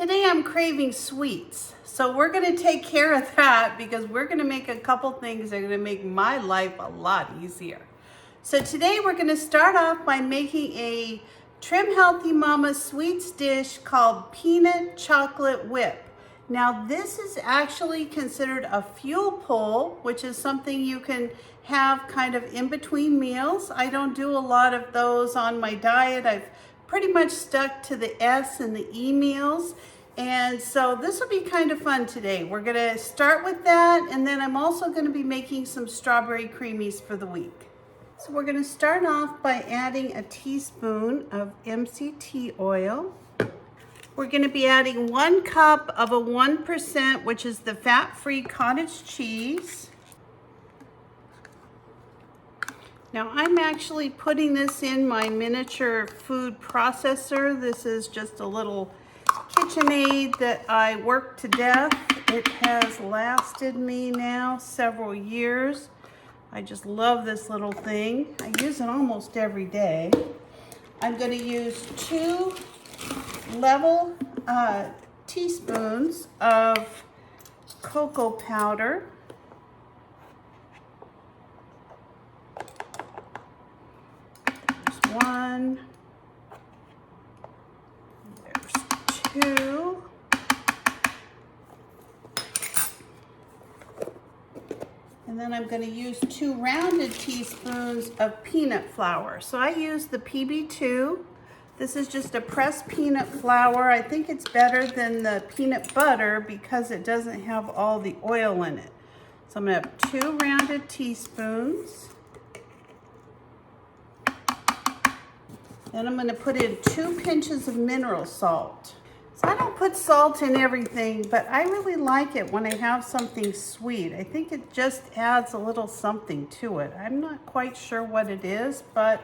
Today I'm craving sweets. So we're gonna take care of that because we're gonna make a couple things that are gonna make my life a lot easier. So today we're gonna start off by making a Trim Healthy Mama sweets dish called Peanut Chocolate Whip. Now this is actually considered a fuel pull, which is something you can have kind of in between meals. I don't do a lot of those on my diet. I've pretty much stuck to the S and the E meals. And so this will be kind of fun today. We're gonna start with that, and then I'm also gonna be making some strawberry creamies for the week. So we're gonna start off by adding a teaspoon of MCT oil. We're gonna be adding 1 cup of a 1%, which is the fat-free cottage cheese. Now I'm actually putting this in my miniature food processor. This is just a little KitchenAid that I worked to death. It has lasted me now several years. I just love this little thing. I use it almost every day. I'm going to use 2 level teaspoons of cocoa powder. There's 1. There's 2. And then I'm going to use 2 rounded teaspoons of peanut flour. So I use the PB2. This is just a pressed peanut flour. I think it's better than the peanut butter because it doesn't have all the oil in it. So I'm going to have 2 rounded teaspoons. Then I'm going to put in 2 pinches of mineral salt. So I don't put salt in everything, but I really like it when I have something sweet. I think it just adds a little something to it. I'm not quite sure what it is, but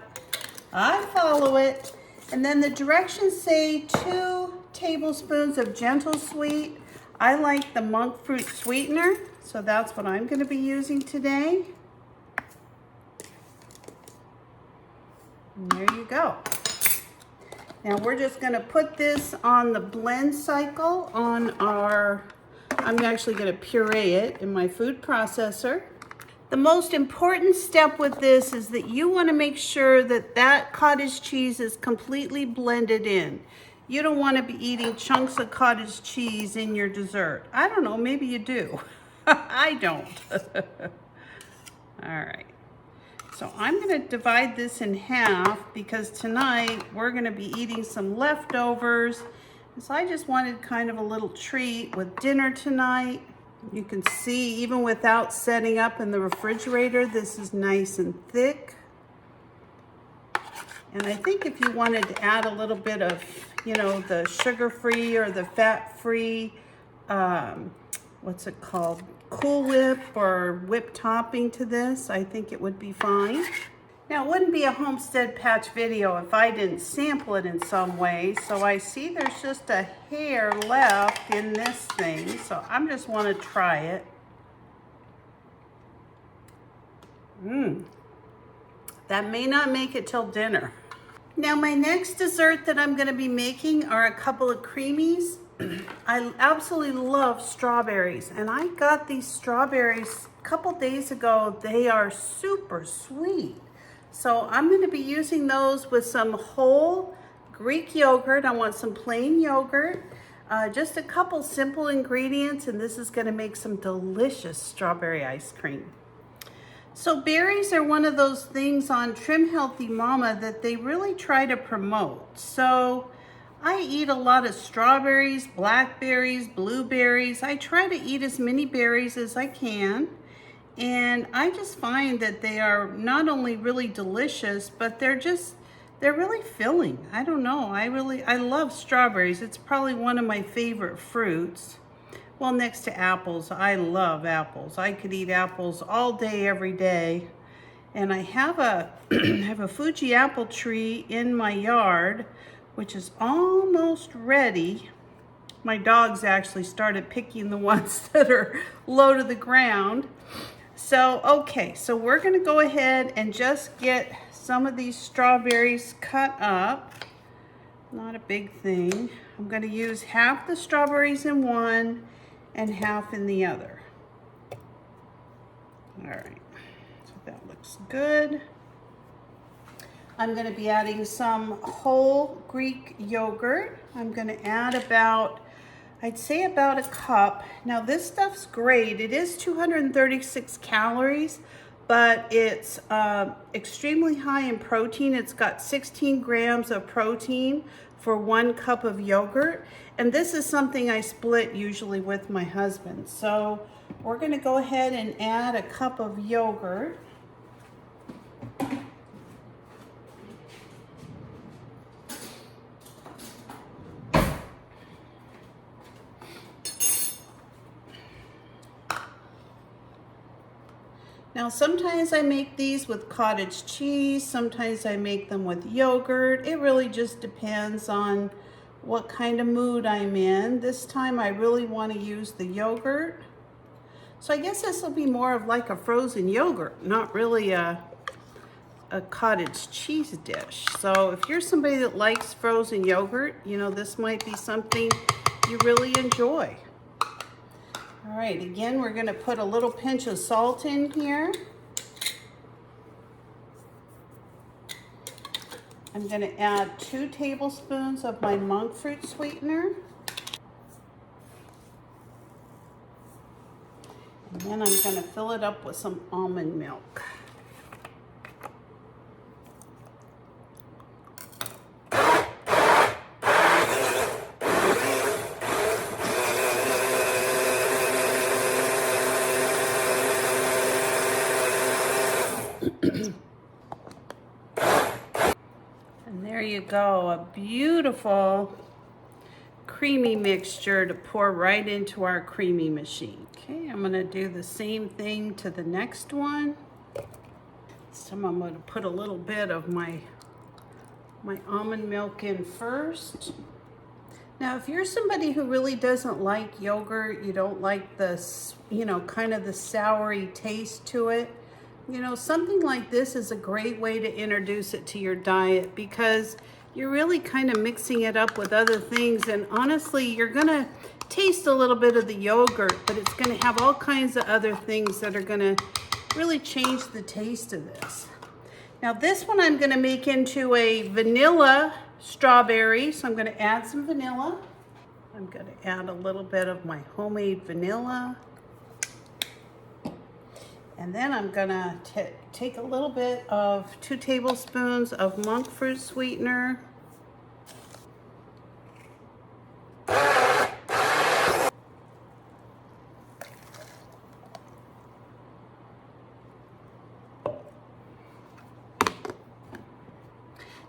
I follow it. And then the directions say 2 tablespoons of gentle sweet. I like the Monkfruit Sweetener, so that's what I'm going to be using today. And there you go. Now we're just going to put this on the blend cycle on our, I'm actually going to puree it in my food processor. The most important step with this is that you want to make sure that that cottage cheese is completely blended in. You don't want to be eating chunks of cottage cheese in your dessert. I don't know, maybe you do. I don't. All right. So I'm going to divide this in half because tonight we're going to be eating some leftovers. So I just wanted kind of a little treat with dinner tonight. You can see even without setting up in the refrigerator, this is nice and thick. And I think if you wanted to add a little bit of, you know, the sugar-free or the fat-free, what's it called? Cool Whip or whip topping to this, I think it would be fine. Now it wouldn't be a homestead patch video if I didn't sample it in some way. So I see there's just a hair left in this thing, so I'm just want to try it. That may not make it till dinner. Now my next dessert that I'm going to be making are a couple of creamies. I absolutely love strawberries, and I got these strawberries a couple days ago. They are super sweet. So I'm going to be using those with some whole Greek yogurt. I want some plain yogurt, just a couple simple ingredients, and this is going to make some delicious strawberry ice cream. So berries are one of those things on Trim Healthy Mama that they really try to promote. So I eat a lot of strawberries, blackberries, blueberries. I try to eat as many berries as I can. And I just find that they are not only really delicious, but they're really filling. I don't know, I love strawberries. It's probably one of my favorite fruits. Well, next to apples, I love apples. I could eat apples all day, every day. And I have a, have a Fuji apple tree in my yard, which is almost ready. My dogs actually started picking the ones that are low to the ground. So, okay, so we're gonna go ahead and just get some of these strawberries cut up. Not a big thing. I'm going to use half the strawberries in one and half in the other. All right, so that looks good. I'm going to be adding some whole Greek yogurt. I'm going to add about, I'd say about a cup. Now this stuff's great. It is 236 calories, but it's extremely high in protein. It's got 16 grams of protein for 1 cup of yogurt. And this is something I split usually with my husband. So we're going to go ahead and add a cup of yogurt. Now sometimes I make these with cottage cheese, sometimes I make them with yogurt. It really just depends on what kind of mood I'm in. This time I really want to use the yogurt. So I guess this will be more of like a frozen yogurt, not really a cottage cheese dish. So if you're somebody that likes frozen yogurt, you know, this might be something you really enjoy. All right, again, we're going to put a little pinch of salt in here. I'm going to add 2 tablespoons of my Monkfruit Sweetener. And then I'm going to fill it up with some almond milk. And there you go, a beautiful creamy mixture to pour right into our creamy machine. Okay, I'm gonna do the same thing to the next one. This time I'm gonna put a little bit of my almond milk in first. Now, if you're somebody who really doesn't like yogurt, you don't like the, you know, kind of the soury taste to it, you know, something like this is a great way to introduce it to your diet because you're really kind of mixing it up with other things. And honestly, you're gonna taste a little bit of the yogurt, but it's gonna have all kinds of other things that are gonna really change the taste of this. Now this one I'm gonna make into a vanilla strawberry. So I'm gonna add some vanilla. I'm gonna add a little bit of my homemade vanilla. And then I'm gonna take a little bit of 2 tablespoons of Monkfruit Sweetener.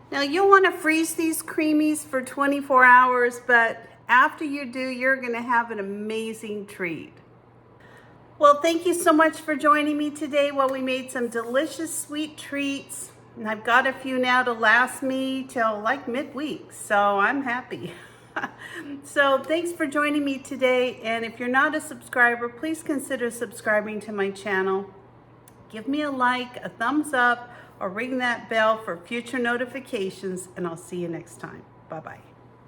Now you'll want to freeze these creamies for 24 hours, but after you do, you're gonna have an amazing treat. Well, thank you so much for joining me today while we made some delicious sweet treats. And I've got a few now to last me till like midweek, so I'm happy. So thanks for joining me today. And if you're not a subscriber, please consider subscribing to my channel. Give me a like, a thumbs up, or ring that bell for future notifications, and I'll see you next time. Bye-bye.